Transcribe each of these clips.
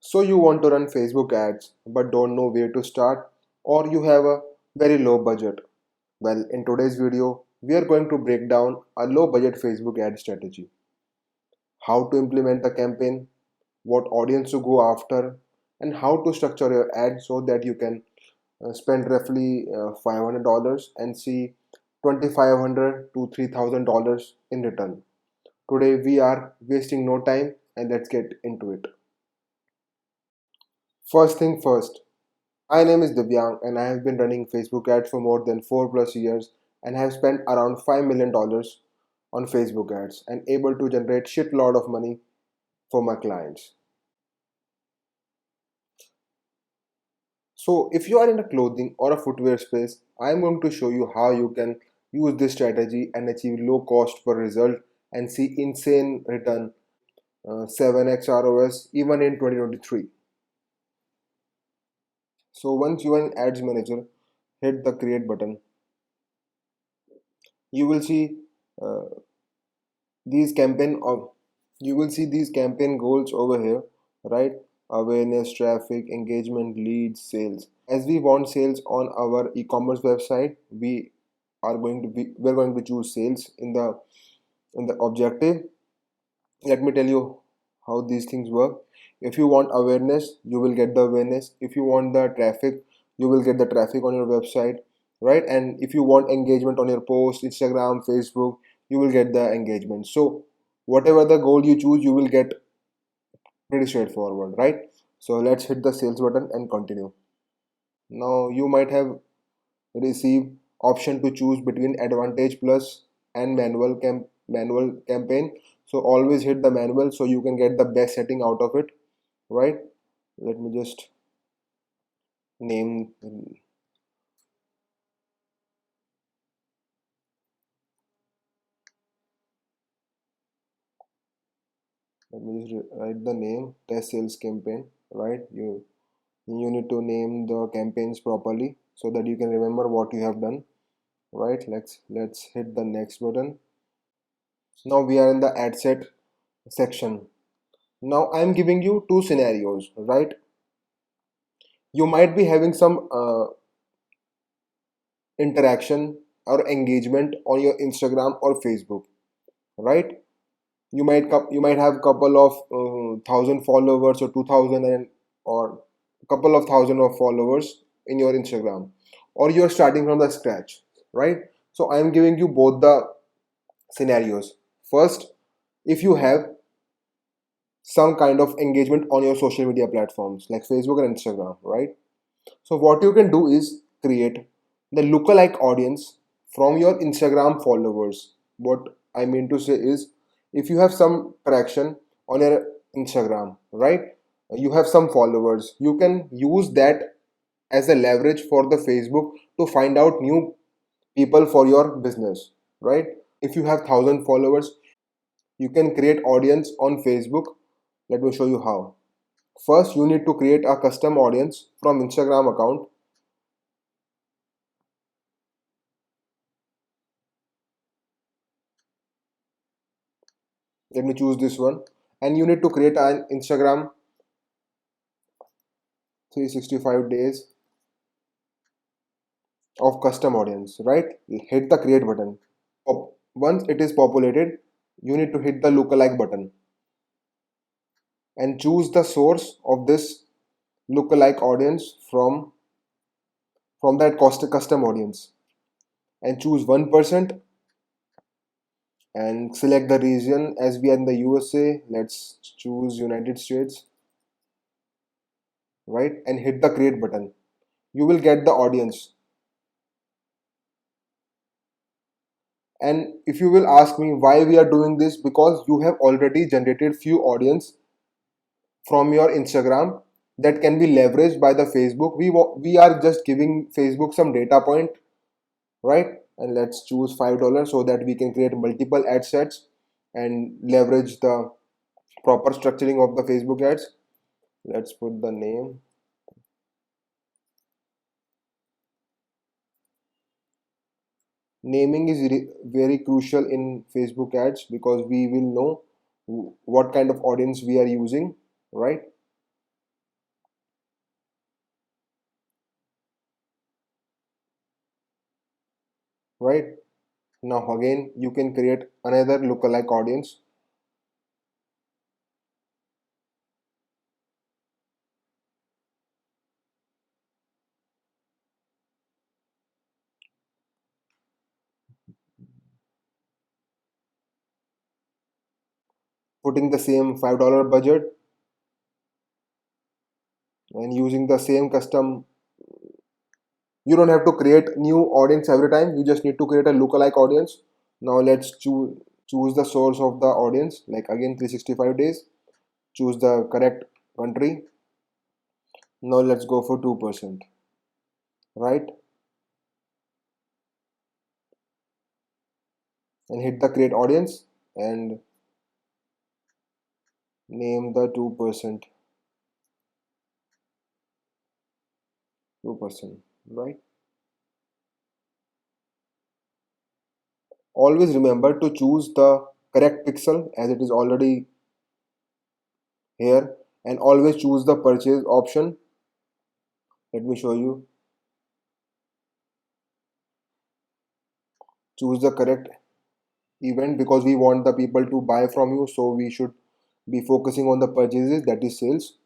So you want to run Facebook ads but don't know where to start, or you have a very low budget. Well, in today's video, we are going to break down a low budget Facebook ad strategy, how to implement the campaign, what audience to go after, and how to structure your ad so that you can spend roughly $500 and see $2,500 to $3,000 in return. Today we are wasting no time and let's get into it. First thing first, my name is Divyang and I have been running Facebook ads for more than 4 plus years and have spent around $5 million on Facebook ads and able to generate shitload of money for my clients. So if you are in a clothing or a footwear space, I am going to show you how you can use this strategy and achieve low cost per result and see insane return 7x ROS even in 2023. So once you are in Ads Manager, hit the create button. You will see uh, these campaign of you will see these campaign goals over here, right? Awareness, traffic, engagement, leads, sales. As we want sales on our e-commerce website, we're going to choose sales in the objective. Let me tell you how these things work. If you want awareness, you will get the awareness. If you want the traffic, you will get the traffic on your website, right? And if you want engagement on your post, Instagram, Facebook, you will get the engagement. So whatever the goal you choose, you will get pretty straightforward, right? So let's hit the sales button and continue. Now you might have received option to choose between Advantage Plus and manual campaign. So always hit the manual so you can get the best setting out of it, right? Let me just name let me just write the name test sales campaign, right? You need to name the campaigns properly so that you can remember what you have done, right? Let's hit the next button. Now we are in the ad set section. Now I'm giving you two scenarios, right? You might be having some interaction or engagement on your Instagram or Facebook, right? You might have couple of thousand followers or 2,000 and or couple of thousand of followers in your Instagram, or you're starting from the scratch, right? So I am giving you both the scenarios. First, if you have some kind of engagement on your social media platforms like Facebook and Instagram, right? So what you can do is create the lookalike audience from your Instagram followers. What I mean to say is, if you have some traction on your Instagram, right? You have some followers, you can use that as a leverage for the Facebook to find out new people for your business, right? If you have 1,000 followers, you can create audience on Facebook. Let me show you how. First, you need to create a custom audience from Instagram account. Let me choose this one, and you need to create an Instagram 365 days of custom audience, right? Hit the create button. Once it is populated, you need to hit the lookalike button and choose the source of this lookalike audience from that custom audience, and choose 1% and select the region. As we are in the USA, let's choose United States, right? And hit the create button. You will get the audience. And if you will ask me why we are doing this, because you have already generated few audience from your Instagram that can be leveraged by the Facebook. We are just giving Facebook some data point, right? And let's choose $5 so that we can create multiple ad sets and leverage the proper structuring of the Facebook ads. Let's put the name. Naming is very crucial in Facebook ads because we will know what kind of audience we are using, right? right? Now again, you can create another lookalike audience. Putting the same $5 budget and using the same custom. You don't have to create new audience every time. You just need to create a lookalike audience. Now let's choose the source of the audience, like again 365 days. Choose the correct country. Now let's go for 2%, right? And hit the create audience and name the 2%, 2%, right? Always remember to choose the correct pixel as it is already here, and always choose the purchase option. Let me show you. Choose the correct event because we want the people to buy from you, so we should be focusing on the purchases, that is sales.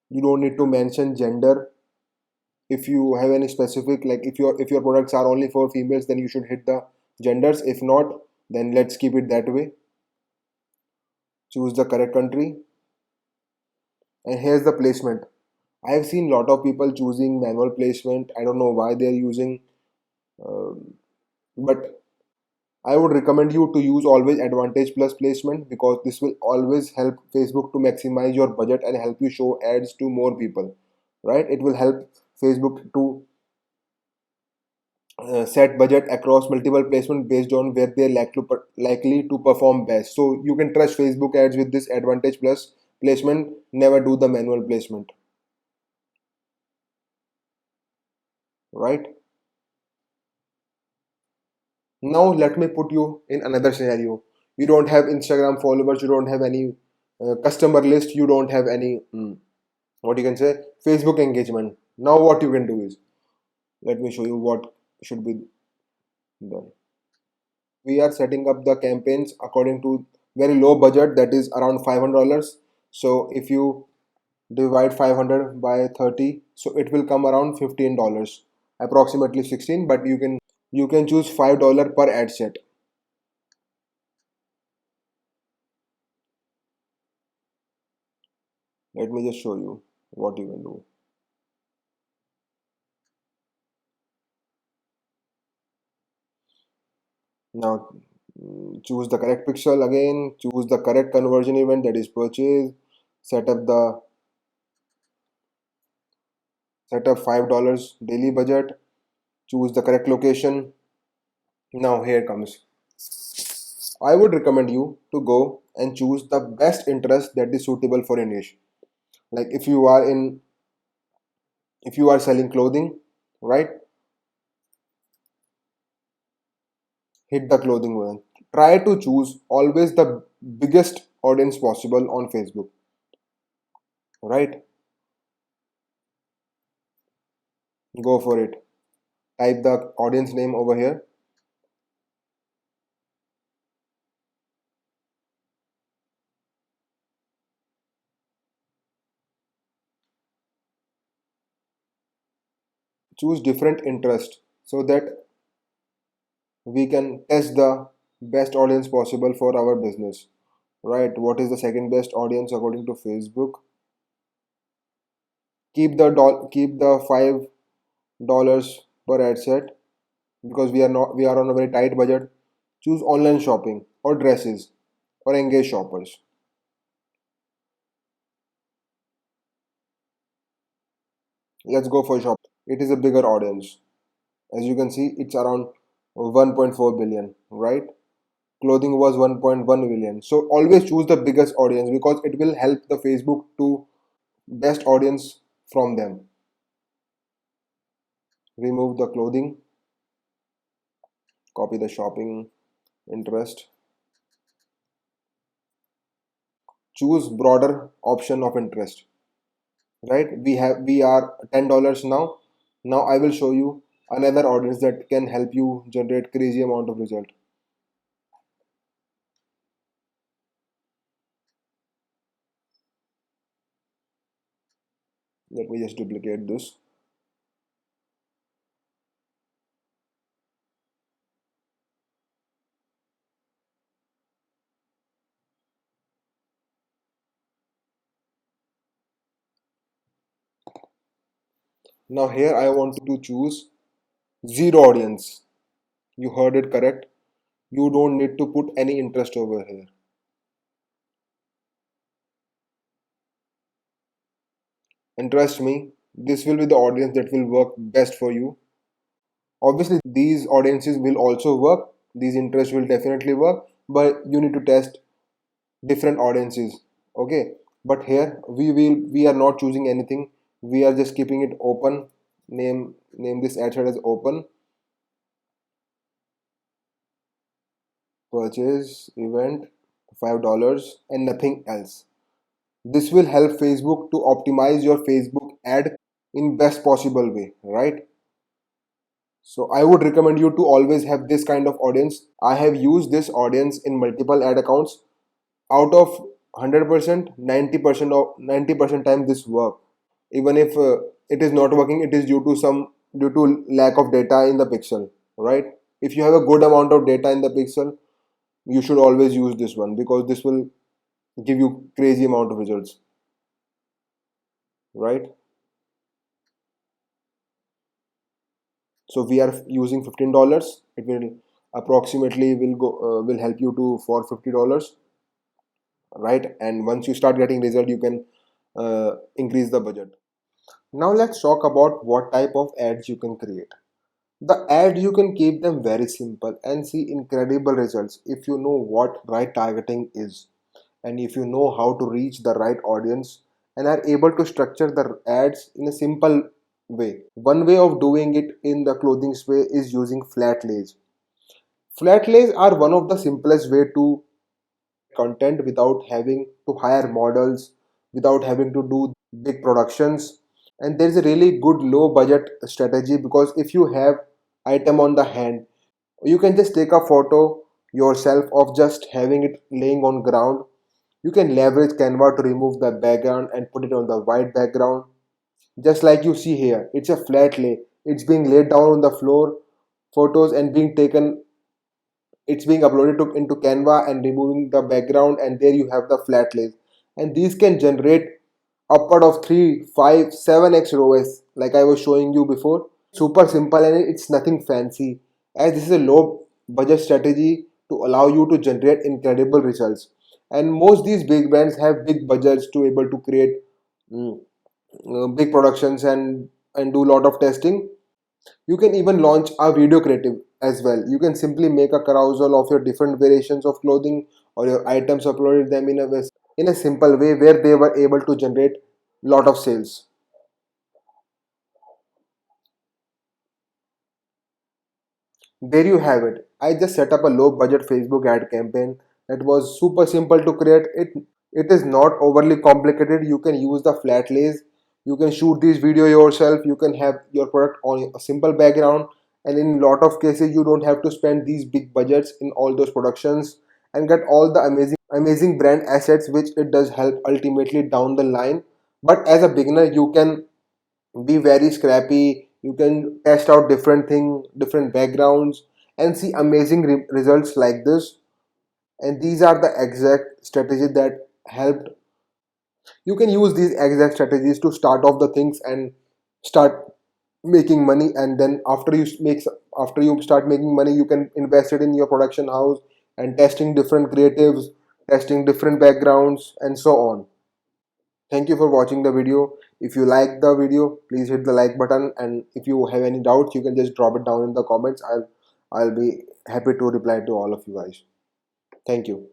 You don't need to mention gender. If you have any specific, like if your products are only for females, then you should hit the genders. If not, then let's keep it that way. Choose the correct country, and here's the placement. I have seen a lot of people choosing manual placement. I don't know why they're using, uh, but I would recommend you to use always Advantage Plus placement because this will always help Facebook to maximize your budget and help you show ads to more people, right? It will help Facebook to set budget across multiple placement based on where they're likely to perform best. So you can trust Facebook ads with this Advantage Plus placement. Never do the manual placement, right? Now let me put you in another scenario. You don't have Instagram followers, you don't have any customer list, you don't have any what you can say Facebook engagement. Now what you can do is, let me show you what should be done. We are setting up the campaigns according to very low budget, that is around $500. So if you divide 500 by 30, so it will come around $15, approximately 16, but you can choose $5 per ad set. Let me just show you what you can do. Now choose the correct pixel again, choose the correct conversion event, that is purchase, set up the set up $5 daily budget, choose the correct location. Now here comes. I would recommend you to go and choose the best interest that is suitable for your niche. Like if you are selling clothing, right? Hit the clothing one. Try to choose always the biggest audience possible on Facebook, right? Go for it. Type the audience name over here. Choose different interest so that we can test the best audience possible for our business, right? What is the second best audience according to Facebook? Keep the $5 per ad set because we are on a very tight budget. Choose online shopping or dresses or engage shoppers. Let's go for shop. It is a bigger audience. As you can see, it's around 1.4 billion, right? Clothing was 1.1 billion. So always choose the biggest audience because it will help the Facebook to best audience from them. Remove the clothing, copy the shopping interest, choose broader option of interest. right? We are $10 now. Now I will show you another audience that can help you generate crazy amount of result. Let me just duplicate this. Now here I want to choose zero audience. You heard it correct. You don't need to put any interest over here. And trust me, this will be the audience that will work best for you. Obviously, these audiences will also work. These interests will definitely work, but you need to test different audiences. Okay. But here we are not choosing anything. We are just keeping it open. Name this ad set as open. Purchase event $5 and nothing else. This will help Facebook to optimize your Facebook ad in best possible way, right? So I would recommend you to always have this kind of audience. I have used this audience in multiple ad accounts. Out of 100%, 90% time this work. Even if it is not working, it is due to lack of data in the pixel, right? If you have a good amount of data in the pixel, you should always use this one because this will give you crazy amount of results, right? So we are using $15. It will approximately will help you to for $50, right? And once you start getting result, you can increase the budget. Now let's talk about what type of ads you can create. The ad, you can keep them very simple and see incredible results if you know what right targeting is, and if you know how to reach the right audience and are able to structure the ads in a simple way. One way of doing it in the clothing space is using flat lays. Flat lays are one of the simplest way to content without having to hire models, without having to do big productions. And there is a really good low budget strategy because if you have item on the hand, you can just take a photo yourself of just having it laying on ground. You can leverage Canva to remove the background and put it on the white background. Just like you see here, it's a flat lay. It's being laid down on the floor, photos and being taken, it's being uploaded into Canva and removing the background, and there you have the flat lays. And these can generate upward of 3, 5, 7x ROAS like I was showing you before. Super simple and it's nothing fancy, as this is a low budget strategy to allow you to generate incredible results. And most these big brands have big budgets to able to create mm, big productions and do a lot of testing. You can even launch a video creative as well. You can simply make a carousel of your different variations of clothing or your items, uploaded them in a simple way where they were able to generate lot of sales. There you have it. I just set up a low budget Facebook ad campaign that was super simple to create. It is not overly complicated. You can use the flat lays. You can shoot this video yourself. You can have your product on a simple background. And in a lot of cases, you don't have to spend these big budgets in all those productions and get all the amazing brand assets, which it does help ultimately down the line. But as a beginner, you can be very scrappy. You can test out different thing, different backgrounds, and see amazing results like this. And these are the exact strategies that helped. You can use these exact strategies to start off the things and start making money. And then after you start making money, you can invest it in your production house and testing different creatives, testing different backgrounds, and so on. Thank you for watching the video. If you like the video, please hit the like button, and if you have any doubts, you can just drop it down in the comments. I'll be happy to reply to all of you guys. Thank you.